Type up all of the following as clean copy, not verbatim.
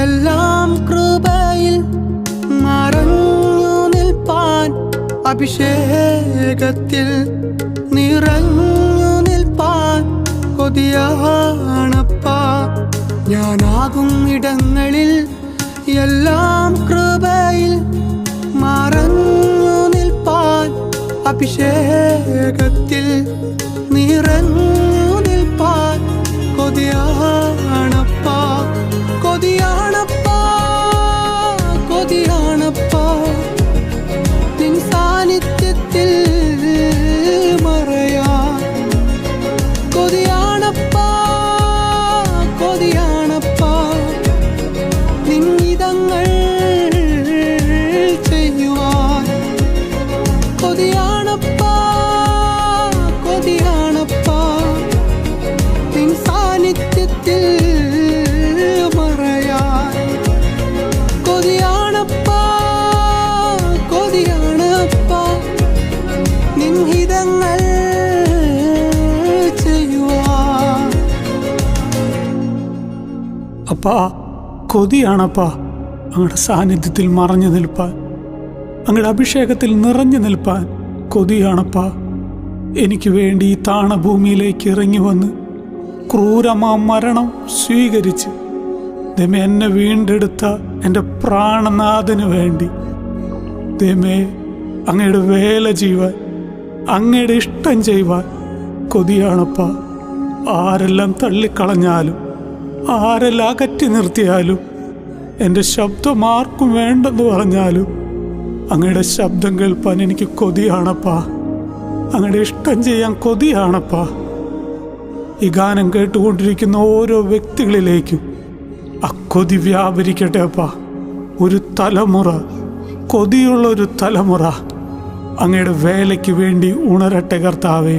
എല്ലാം കൃപയിൽ മറഞ്ഞു നിൽപ്പാൻ, അഭിഷേകത്തിൽ നിറഞ്ഞു നിൽപ്പാൻ കൊതിയാണപ്പാ. ഞാനാകും ഇടങ്ങളിൽ എല്ലാം കൃപയിൽ മറഞ്ഞു നിൽപ്പാൻ, അഭിഷേകത്തിൽ നിറഞ്ഞു നിൽപ്പാൻ കൊതിയാണപ്പാ. കൊതിയാണപ്പാ, കൊതിയാണപ്പാ, നിൻ സാന്നിധ്യത്തിൽ മറയാൻ. കൊതിയാണപ്പാ, കൊതിയാണപ്പാ, നിൻ ഹിതങ്ങൾ ചെയ്യുവാൻ. കൊതിയാണപ്പാ, കൊതിയാണപ്പാ, നിൻ സാന്നിധ്യത്തിൽ മറയാൻ. കൊതിയാണപ്പാ, കൊതിയാണപ്പാ, നിൻ ഹിതങ്ങൾ ചെയ്യുവാൻ. അപ്പാ, കൊതിയാണപ്പാ അങ്ങയുടെ സാന്നിധ്യത്തിൽ മറഞ്ഞു നിൽപ്പാൻ, അങ്ങയുടെ അഭിഷേകത്തിൽ നിറഞ്ഞു നിൽപ്പാൻ കൊതിയാണപ്പാ. എനിക്ക് വേണ്ടി ഈ താണഭൂമിയിലേക്ക് ഇറങ്ങി വന്ന് ക്രൂരമാ മരണം സ്വീകരിച്ച് ദൈവമേ എന്നെ വീണ്ടെടുത്ത എൻ്റെ പ്രാണനാഥന് വേണ്ടി ദൈവമേ അങ്ങയുടെ വേല ചെയ്യുവാൻ, അങ്ങയുടെ ഇഷ്ടം ചെയ്യുവാൻ കൊതിയാണപ്പാ. ആരെല്ലാം തള്ളിക്കളഞ്ഞാലും ആരെല്ലാം അകറ്റി നിർത്തിയാലും, എൻ്റെ ശബ്ദം ആർക്കും വേണ്ടെന്ന് പറഞ്ഞാലും അങ്ങയുടെ ശബ്ദം കേൾപ്പാൻ എനിക്ക് കൊതിയാണപ്പാ. അങ്ങയുടെ ഇഷ്ടം ചെയ്യാൻ കൊതിയാണപ്പാ. ഈ ഗാനം കേട്ടുകൊണ്ടിരിക്കുന്ന ഓരോ വ്യക്തികളിലേക്കും ആ കൊതി വ്യാപരിക്കട്ടെ അപ്പാ. ഒരു തലമുറ, കൊതിയുള്ളൊരു തലമുറ അങ്ങയുടെ വേലയ്ക്ക് വേണ്ടി ഉണരട്ടെ കർത്താവേ.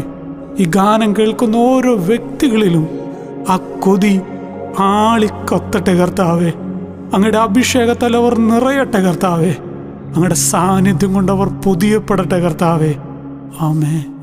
ഈ ഗാനം കേൾക്കുന്ന ഓരോ വ്യക്തികളിലും ആ കൊതി ആളിക്കത്തട്ടെ കർത്താവേ. അങ്ങയുടെ അഭിഷേകത്താൽ അവർ നിറയട്ടെ കർത്താവേ. അങ്ങയുടെ സാന്നിധ്യം കൊണ്ട് അവർ പുതിയപ്പെടട്ടെ കർത്താവേ. ആമേൻ.